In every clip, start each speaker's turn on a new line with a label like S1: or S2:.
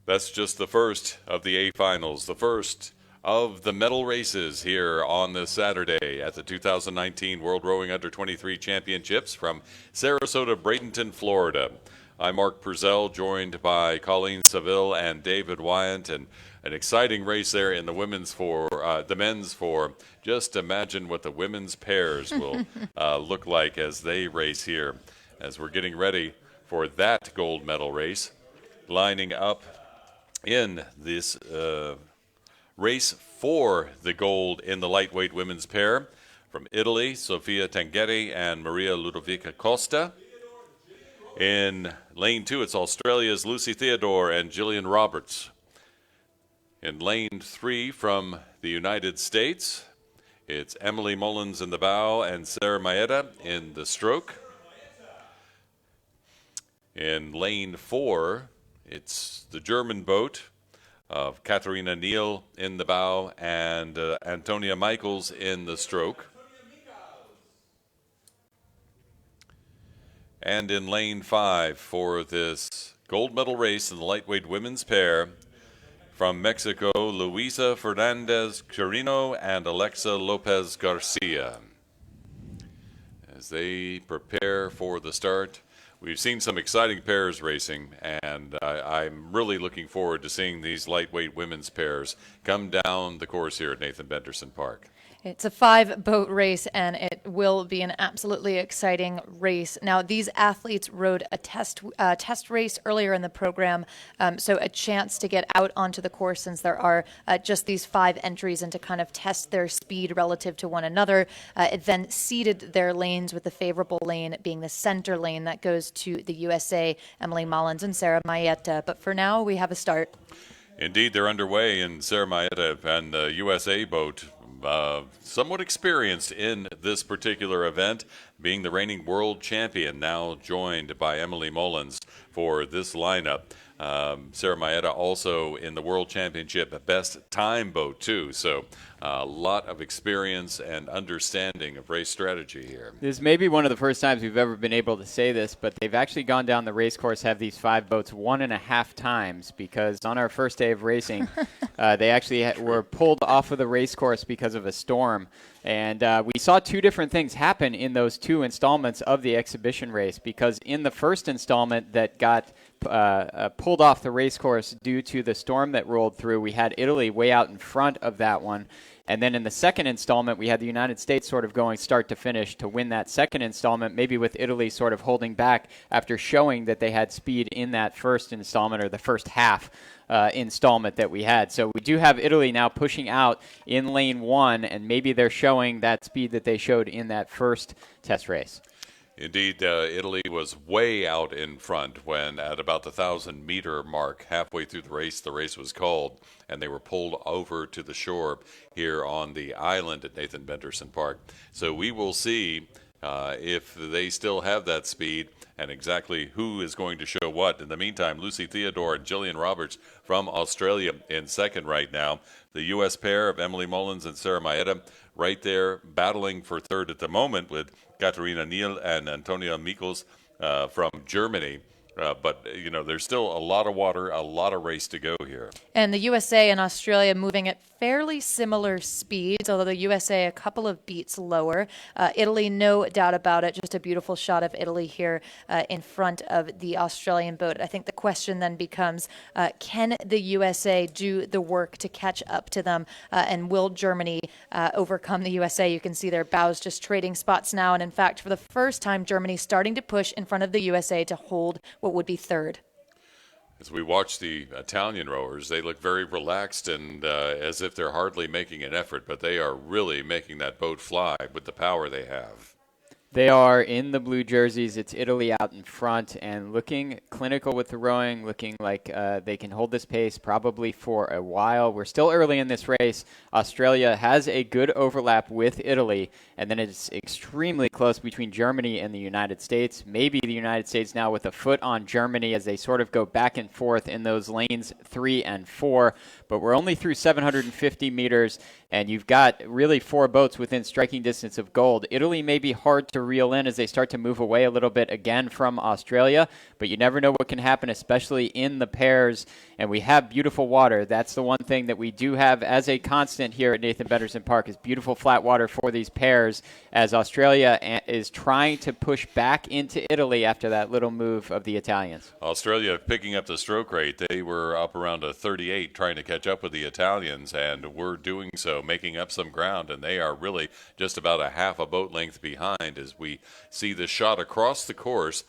S1: That's just the first of the A finals, the first of the medal races here on this Saturday at the 2019 World Rowing Under 23 Championships from Sarasota, Bradenton, Florida. I'm Mark Purcell, joined by Colleen Seville and David Wyant, and an exciting race there in the the men's for. Just imagine what the women's pairs will look like as they race here, as we're getting ready for that gold medal race. Lining up in this race for the gold in the lightweight women's pair from Italy, Sofia Tanghetti and Maria Ludovica Costa. In lane 2, it's Australia's Lucy Theodore and Gillian Roberts. In lane 3 from the United States, it's Emily Molins in the bow and Sarah Maietta in the stroke. In lane 4, it's the German boat of Katharina Neal in the bow and Antonia Michaels in the stroke. And in lane 5 for this gold medal race in the lightweight women's pair, from Mexico, Luisa Fernandez Chirino and Alexa Lopez Garcia. As they prepare for the start, we've seen some exciting pairs racing, and I'm really looking forward to seeing these lightweight women's pairs come down the course here at Nathan Benderson Park.
S2: It's a 5-boat race, and it will be an absolutely exciting race. Now, these athletes rode a test race earlier in the program, so a chance to get out onto the course since there are just these 5 entries and to kind of test their speed relative to one another. It then seeded their lanes, with the favorable lane being the center lane that goes to the USA, Emily Molins and Sarah Maietta. But for now, we have a start.
S1: Indeed, they're underway, and Sarah Maietta and the USA boat somewhat experienced in this particular event, being the reigning world champion, now joined by Emily Molins for this lineup. Sarah Maietta also in the World Championship best time boat too, so a lot of experience and understanding of race strategy here.
S3: This may be one of the first times we've ever been able to say this, but they've actually gone down the race course, have these 5 boats 1.5 times, because on our first day of racing, they actually were pulled off of the race course because of a storm. And we saw 2 different things happen in those 2 installments of the exhibition race, because in the first installment that got pulled off the race course due to the storm that rolled through, we had Italy way out in front of that one. And then in the second installment, we had the United States sort of going start to finish to win that second installment, maybe with Italy sort of holding back after showing that they had speed in that first installment, or the first half installment that we had. So we do have Italy now pushing out in lane 1, and maybe they're showing that speed that they showed in that first test race.
S1: Indeed, Italy was way out in front when at about the 1,000-meter mark, halfway through the race was called, and they were pulled over to the shore here on the island at Nathan Benderson Park. So we will see if they still have that speed and exactly who is going to show what. In the meantime, Lucy Theodore and Gillian Roberts from Australia in second right now. The U.S. pair of Emily Molins and Sarah Maietta right there battling for third at the moment, with Katharina Neal and Antonia Michaels from Germany. But, you know, there's still a lot of water, a lot of race to go here.
S2: And the USA and Australia moving at fairly similar speeds, although the USA a couple of beats lower. Italy, no doubt about it, just a beautiful shot of Italy here in front of the Australian boat. I think the question then becomes, can the USA do the work to catch up to them, and will Germany overcome the USA? You can see their bows just trading spots now, and in fact, for the first time, Germany starting to push in front of the USA to hold what would be third.
S1: As we watch the Italian rowers, they look very relaxed and as if they're hardly making an effort, but they are really making that boat fly with the power they have.
S3: They are in the blue jerseys. It's Italy out in front and looking clinical with the rowing, looking like they can hold this pace probably for a while. We're still early in this race. Australia has a good overlap with Italy, and then it's extremely close between Germany and the United States. Maybe the United States now with a foot on Germany as they sort of go back and forth in those lanes 3 and 4. But we're only through 750 meters, and you've got really 4 boats within striking distance of gold. Italy may be hard to to reel in as they start to move away a little bit again from Australia. But you never know what can happen, especially in the pairs. And we have beautiful water. That's the one thing that we do have as a constant here at Nathan Benderson Park is beautiful flat water for these pairs as Australia is trying to push back into Italy after that little move of the Italians.
S1: Australia picking up the stroke rate. They were up around a 38 trying to catch up with the Italians, and we're doing so, making up some ground, and they are really just about a half a boat length behind as we see the shot across the course.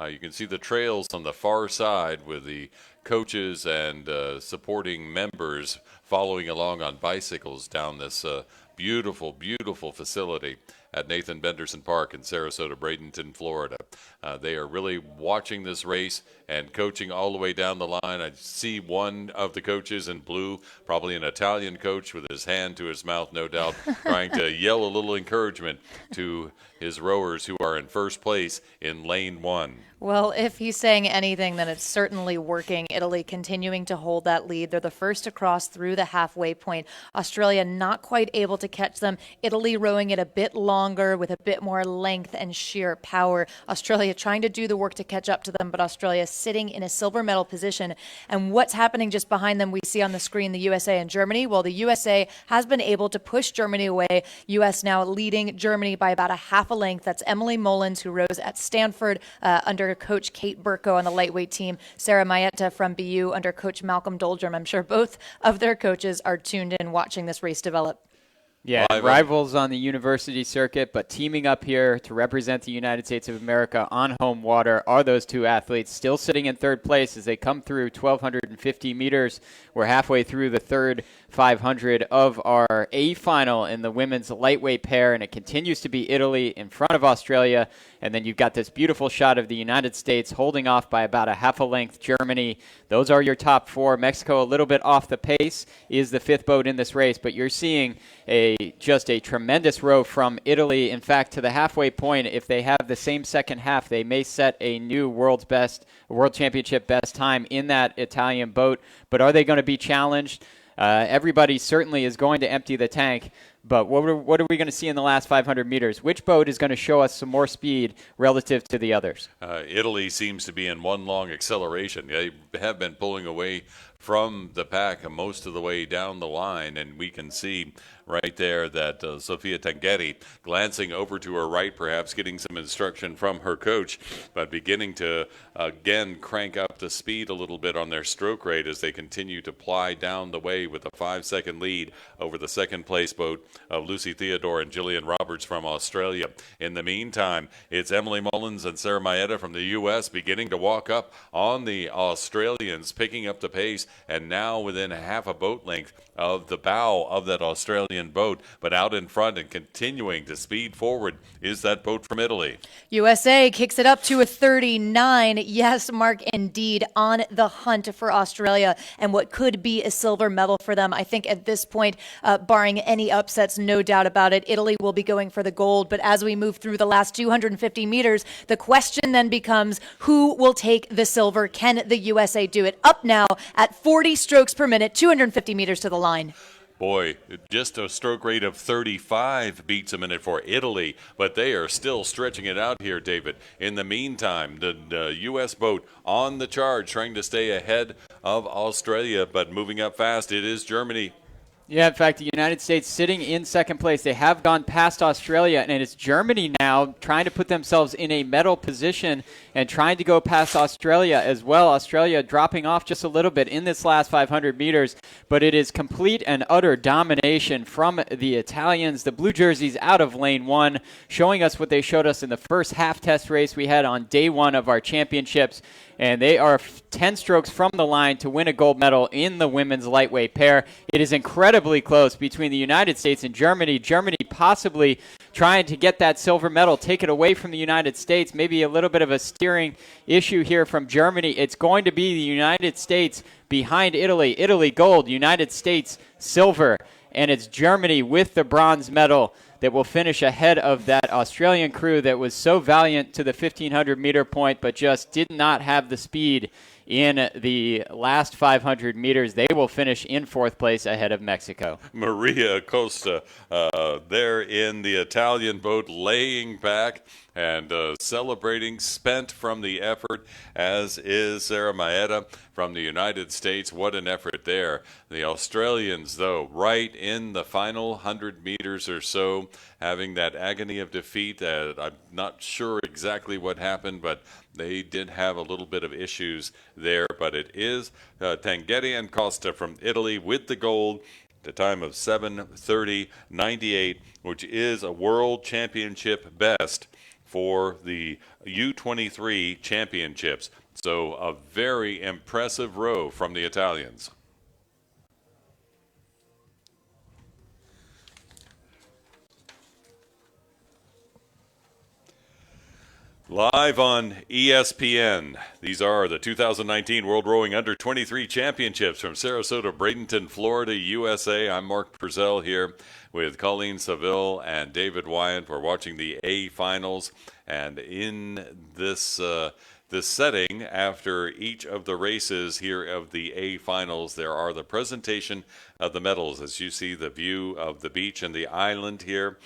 S1: You can see the trails on the far side with the coaches and supporting members following along on bicycles down this beautiful, beautiful facility at Nathan Benderson Park in Sarasota, Bradenton, Florida. They are really watching this race and coaching all the way down the line. I see one of the coaches in blue, probably an Italian coach with his hand to his mouth, no doubt, trying to yell a little encouragement to his rowers who are in first place in lane 1.
S2: Well, if he's saying anything, then it's certainly working. Italy continuing to hold that lead. They're the first to cross through the halfway point. Australia not quite able to catch them. Italy rowing it a bit longer with a bit more length and sheer power. Australia trying to do the work to catch up to them, but Australia sitting in a silver medal position. And what's happening just behind them, we see on the screen the USA and Germany. Well, the USA has been able to push Germany away. US now leading Germany by about a half a length. That's Emily Molins, who rows at Stanford under Coach Kate Burko on the lightweight team. Sarah Maietta from BU under Coach Malcolm Doldrum. I'm sure both of their coaches are tuned in watching this race develop.
S3: Yeah, rivals on the university circuit, but teaming up here to represent the United States of America on home water are those two athletes still sitting in third place as they come through 1,250 meters. We're halfway through the third 500 of our A final in the women's lightweight pair, and it continues to be Italy in front of Australia. And then you've got this beautiful shot of the United States holding off by about a half a length Germany. Those are your top four. Mexico a little bit off the pace is the fifth boat in this race, but you're seeing just a tremendous row from Italy. In fact, to the halfway point, if they have the same second half, they may set a new world championship best time in that Italian boat. But are they going to be challenged? Everybody certainly is going to empty the tank, but what are we going to see in the last 500 meters? Which boat is going to show us some more speed relative to the others?
S1: Italy seems to be in one long acceleration. They have been pulling away from the pack most of the way down the line, and we can see right there that Sofia Tangueri glancing over to her right, perhaps getting some instruction from her coach, but beginning to again crank up the speed a little bit on their stroke rate as they continue to ply down the way with a 5-second lead over the second place boat of Lucy Theodore and Jillian Roberts from Australia. In the meantime, it's Emily Molins and Sarah Maietta from the U.S. beginning to walk up on the Australians, picking up the pace, and now within half a boat length of the bow of that Australian boat, but out in front and continuing to speed forward is that boat from Italy.
S2: USA kicks it up to a 39. Yes, Mark, indeed, on the hunt for Australia and what could be a silver medal for them. I think at this point, barring any upsets, no doubt about it, Italy will be going for the gold. But as we move through the last 250 meters, the question then becomes, who will take the silver? Can the USA do it? Up now at 40 strokes per minute, 250 meters to the line.
S1: Boy, just a stroke rate of 35 beats a minute for Italy, but they are still stretching it out here, David. In the meantime, the U.S. boat on the charge, trying to stay ahead of Australia, but moving up fast, it is Germany.
S3: Yeah, in fact, the United States sitting in second place. They have gone past Australia, and it's Germany now trying to put themselves in a medal position and trying to go past Australia as well. Australia dropping off just a little bit in this last 500 meters, but it is complete and utter domination from the Italians. The blue jerseys out of lane one, showing us what they showed us in the first half test race we had on day one of our championships. And they are 10 strokes from the line to win a gold medal in the women's lightweight pair. It is incredibly close between the United States and Germany. Germany possibly trying to get that silver medal, take it away from the United States. Maybe a little bit of a steering issue here from Germany. It's going to be the United States behind Italy. Italy gold, United States silver. And it's Germany with the bronze medal that will finish ahead of that Australian crew that was so valiant to the 1,500-meter point but just did not have the speed in the last 500 meters. They will finish in 4th place ahead of Mexico.
S1: Maria Costa there in the Italian boat, laying back and celebrating, spent from the effort, as is Sarah Maietta from the United States. What an effort there. The Australians, though, right in the final 100 meters or so, having that agony of defeat. I'm not sure exactly what happened, but they did have a little bit of issues there. But it is Tanghetti and Costa from Italy with the gold. The time of 7:30.98, which is a world championship best for the U23 championships. So a very impressive row from the Italians. Live on ESPN, these are the 2019 World Rowing Under 23 Championships from Sarasota, Bradenton, Florida, USA. I'm Mark Purcell here with Colleen Seville and David Wyatt. We're watching the A finals, and in this setting, after each of the races here of the A finals, there are the presentation of the medals. As you see the view of the beach and the island here,